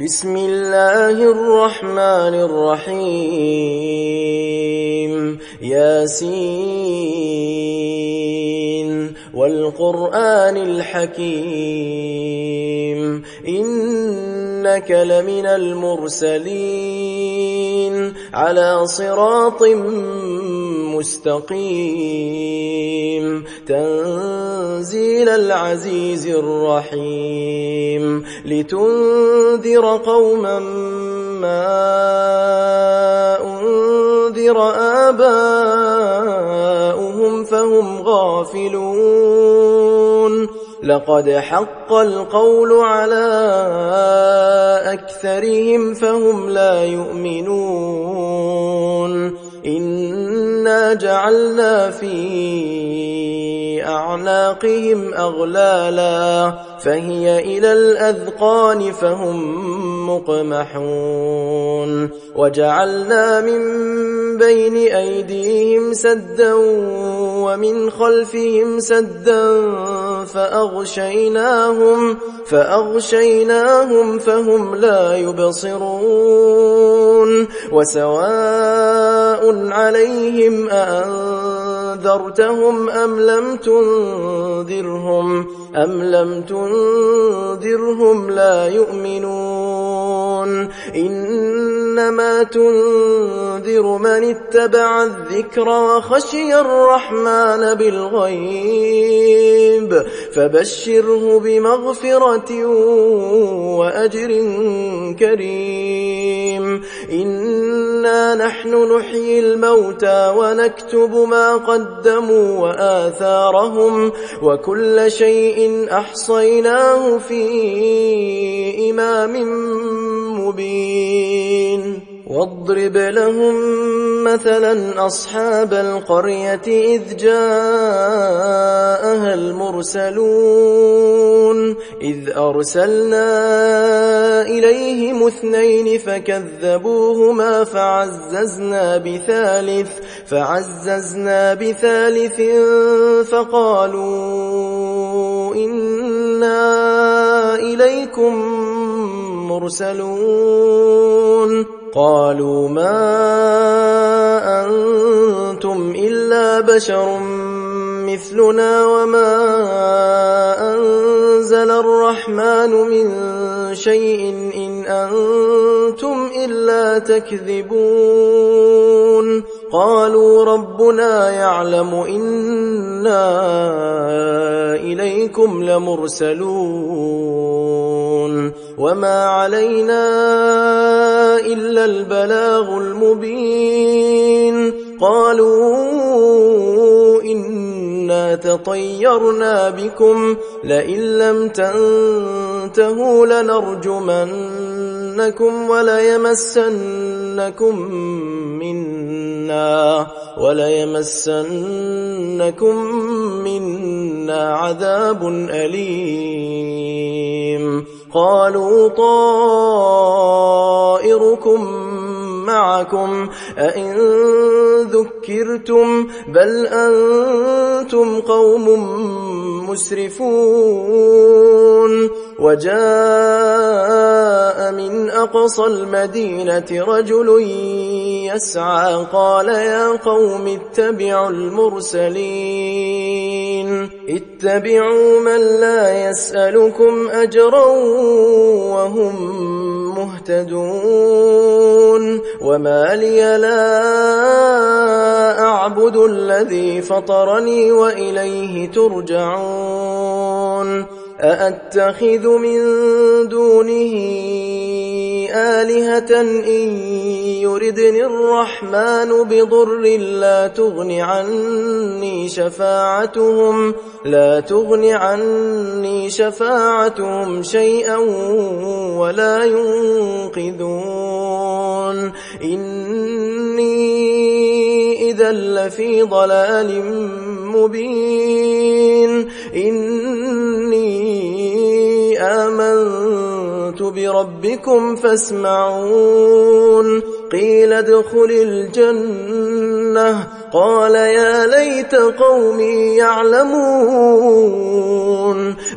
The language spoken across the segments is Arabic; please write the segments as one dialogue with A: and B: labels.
A: بسم الله الرحمن الرحيم ياسين والقرآن الحكيم إنك لمن المرسلين على صراط مستقيم تنزيل العزيز الرحيم لتنذر قوما ما أنذر آباؤهم فهم غافلون لقد حق القول على أكثرهم فهم لا يؤمنون إنا جعلنا في أعناقهم أغلالا فهي إلى الأذقان فهم مقمحون وجعلنا من بين أيديهم سدا ومن خلفهم سدا فأغشيناهم فهم لا يبصرون وسواء عليهم أأنذرتهم أم لم تنذرهم لا يؤمنون إنما تنذر من اتبع الذكر وخشي الرحمن بالغيب فبشره بمغفرة وأجر كريم إنا نحن نحيي الموتى ونكتب ما قدموا وآثارهم وكل شيء أحصيناه في إمام مبين واضرب لهم مثلا أصحاب القرية إذ جاءها المرسلون إذ أرسلنا إليهم 2 فكذبوهما فعززنا بثالث فقالوا إنا إليكم مرسلون قالوا ما أنتم إلا بشر مثلنا وما أنزل الرحمن من شيء إن أنتم إلا تكذبون قالوا ربنا يعلم إنا إليكم لمرسلون وما علينا إلا البلاغ المبين قالوا إنا تطيرنا بكم لئن لم تنتهوا لنرجمنكم وليمسنكم منا عذاب أليم قالوا طائركم معكم أئن ذكرتم بل أنتم قوم مسرفون وجاء من أقصى المدينة رجل يسعى قال يا قوم اتبعوا المرسلين اتبعوا من لا يسألكم أجرا وهم مهتدون وما لي لا أعبد الذي فطرني وإليه ترجعون أأتخذ من دونه آلهة إن يردني الرحمن بضر لا تغن عني شفاعتهم شيئا ولا ينقذون إني إذا لفي ضلال مبين إني آمنت بربكم فاسمعون قيل ادخل الجنة قال يا ليت قومي يعلمون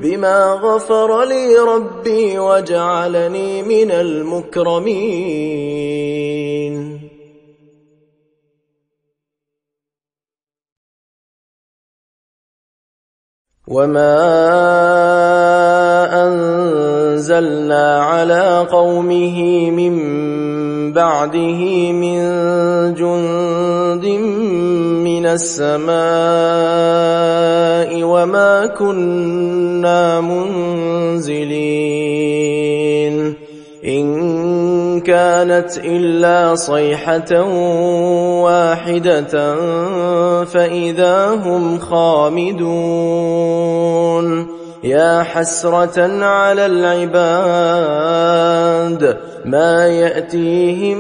A: بما غفر لي ربي وجعلني من المكرمين. وما أنزلنا على قومه من بعده من جند من السماء وما كنا منزلين إن كانت إلا صيحة واحدة فإذا هم خامدون. يا حسرة على العباد ما يأتيهم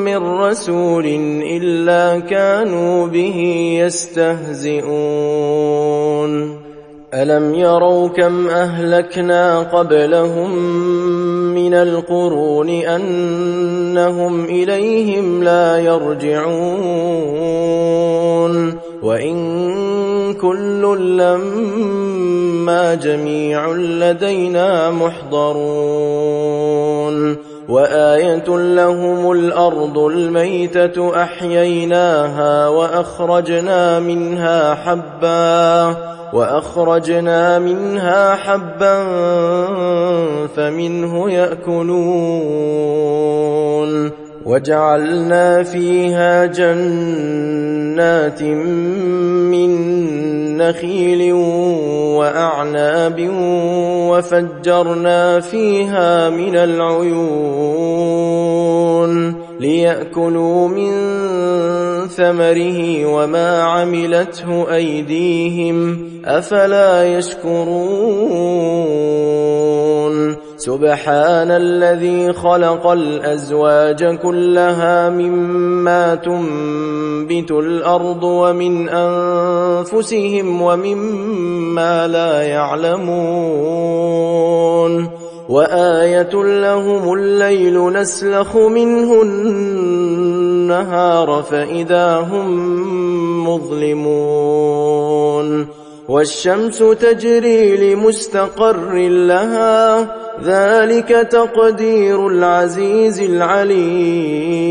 A: من رسول إلا كانوا به يستهزئون. ألم يروا كم أهلكنا قبلهم من القرون أنهم إليهم لا يرجعون وإن كل لما جميع لدينا محضرون. وآية لهم الأرض الميتة أحييناها وأخرجنا منها حبا فمنه يأكلون. وجعلنا فيها جنات من نخيل وأعناب وفجرنا فيها من العيون ليأكلوا من ثمره وما عملته أيديهم أفلا يشكرون. سبحان الذي خلق الأزواج كلها مما تنبت الأرض ومن أنفسهم ومما لا يعلمون. وآية لهم الليل نسلخ منه النهار فإذا هم مظلمون. والشمس تجري لمستقر لها ذلك تقدير العزيز العليم.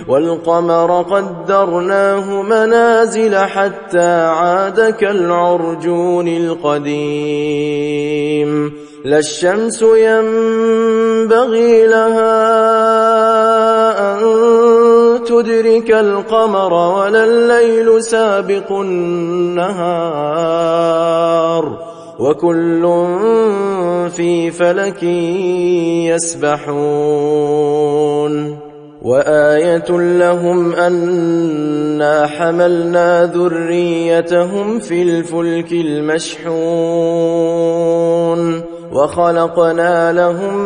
A: والقمر قدرناه منازل حتى عاد كالعرجون القديم. لا الشمس ينبغي لها أن تدرك القمر ولا الليل سابق النهار وكل في فلك يسبحون. وآية لهم أنا حملنا ذريتهم في الفلك المشحون وخلقنا لهم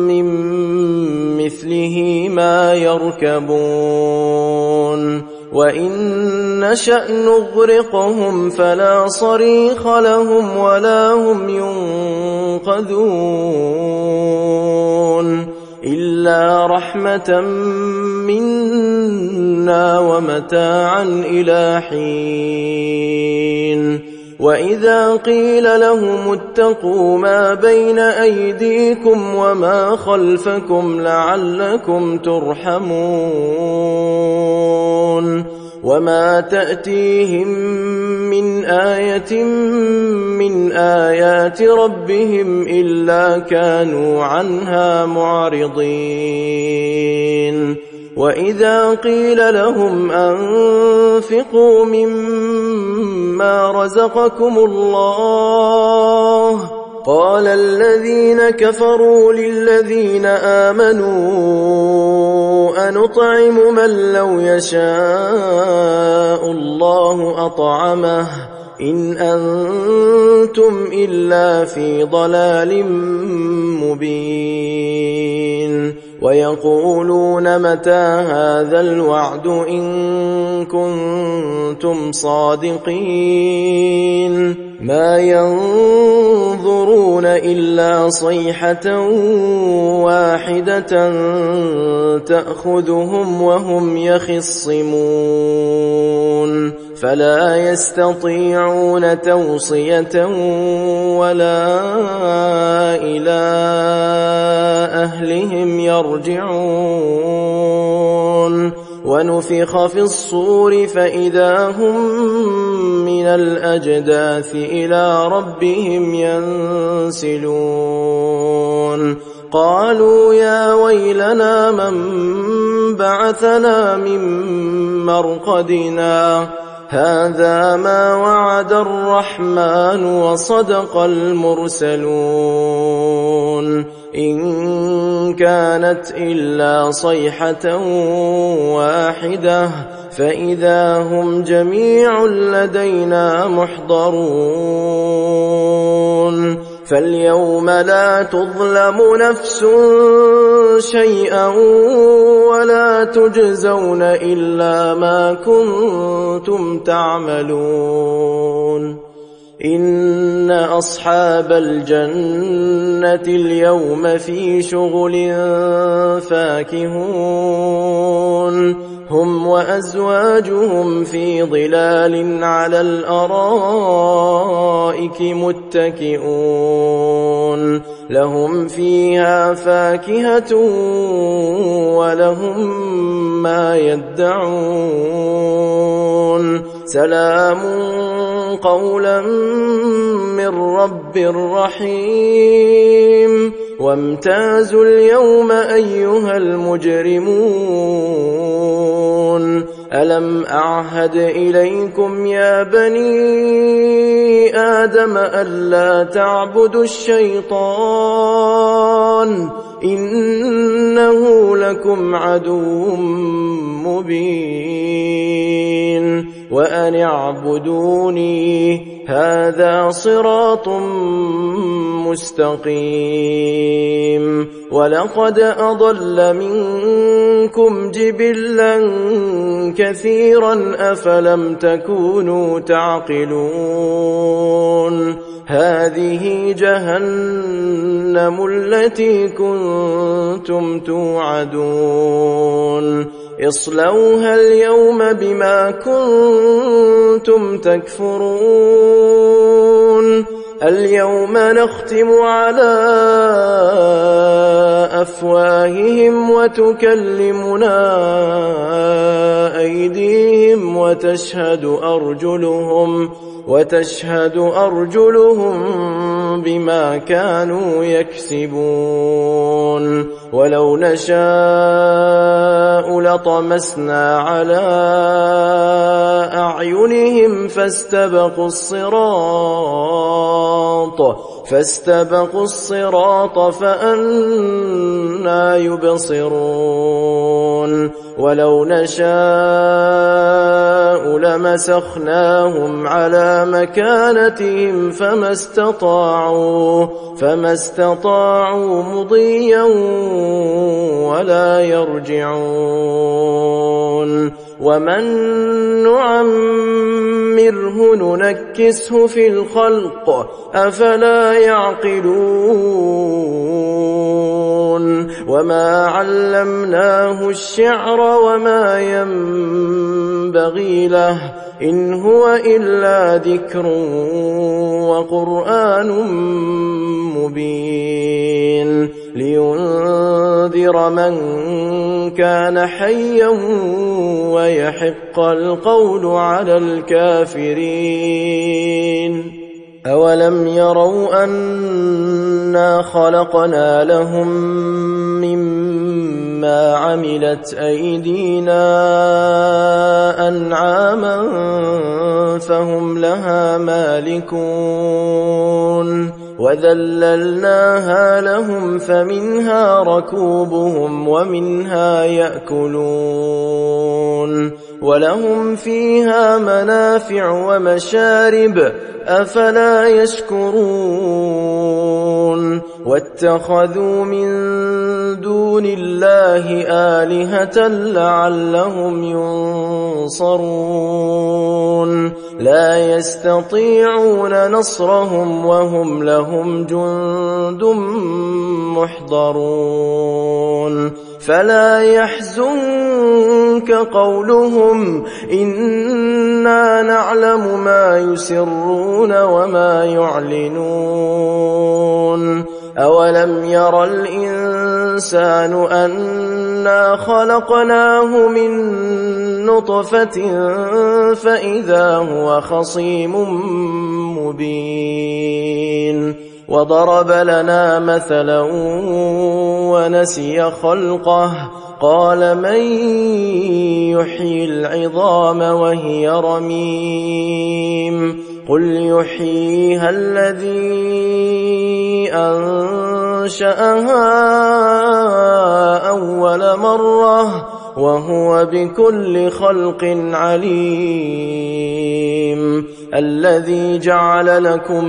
A: من مثله ما يركبون. وإن نشأ نغرقهم فلا صريخ لهم ولا هم ينقذون إلا رحمة منا ومتاعا إلى حين. وإذا قيل لهم اتقوا ما بين أيديكم وما خلفكم لعلكم ترحمون. وما تأتيهم من آية من آيات ربهم إلا كانوا عنها معرضين. وإذا قيل لهم أنفقوا مما رزقكم الله قال الذين كفروا للذين آمنوا أنطعم من لو يشاء الله أطعمه إن أنتم إلا في ضلال مبين. ويقولون متى هذا الوعد إن كنتم صادقين ما ينظرون إلا صيحة واحدة تأخذهم وهم يخصمون فلا يستطيعون توصية ولا إلى أهلهم يرجعون ونفخ في الصور فإذا هم من الأجداث إلى ربهم ينسلون قالوا يا ويلنا من بعثنا من مرقدنا هذا ما وعد الرحمن وصدق المرسلون إن كانت إلا صيحة واحدة فإذا هم جميع لدينا محضرون فاليوم لا تظلم نفس شيئا ولا تجزون إلا ما كنتم تعملون إن أصحاب الجنة اليوم في شغل فاكهون هم وأزواجهم في ظلال على الأرائك متكئون لهم فيها فاكهة ولهم ما يدعون سلام قولا من رب رحيم وامتازوا اليوم أيها المجرمون ألم أعهد إليكم يا بني آدم ألا تعبدوا الشيطان إنه لكم عدو مبين وأن اعبدوني هذا صراط مستقيم ولقد أضل منكم جبلا كثيرا أفلم تكونوا تعقلون هذه جهنم التي كنتم توعدون اصلوها اليوم بما كنتم تكفرون اليوم نختم على أفواههم وتكلمنا أيديهم وتشهد أرجلهم بما كانوا يكسبون ولو نشاء لطمسنا على أعينهم فاستبقوا الصراط فأنى يبصرون ولو نشاء لمسخناهم على مكانتهم فما استطاعوا مضيا ولا يرجعون ومن نعمره ننكسه في الخلق أفلا يعقلون وما علمناه الشعر وما ينبغي له إن هو إلا ذكر وقرآن مبين لينذر من كان حيا ويحق القول على الكافرين أولم يروا أنا خلقنا لهم مما عملت أيدينا أنعاما فهم لها مالكون وذللناها لهم فمنها ركوبهم ومنها يأكلون ولهم فيها منافع ومشارب أفلا يشكرون واتخذوا من دون الله آلهة لعلهم ينصرون لا يستطيعون نصرهم وهم لهم جند محضرون فلا يحزنك قولهم إنا نعلم ما يسرون وما يعلنون أولم ير الإنسان أنا خلقناه من نطفة فإذا هو خصيم مبين وضرب لنا مثلا ونسي خلقه قال من يحيي العظام وهي رميم قل يحييها الذي أنشأها أول مرة وهو بكل خلق عليم الذي جعل لكم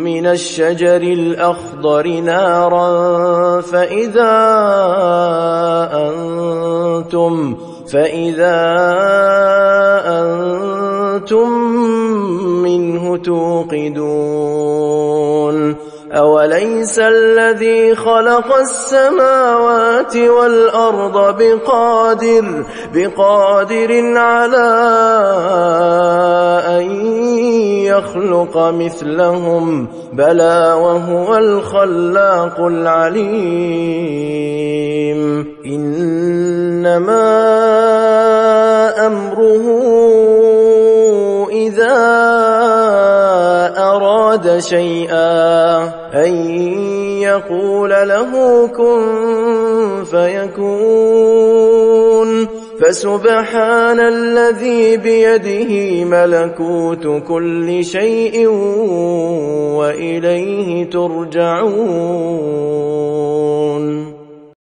A: من الشجر الأخضر نارا فإذا أنتم منه توقدون أوليس الذي خلق السماوات والأرض بقادر على أن يخلق مثلهم بلى وهو الخلاق العليم إنما أمره إذا أراد شيئا أن يقول له كن فيكون فسبحان الذي بيده ملكوت كل شيء وإليه ترجعون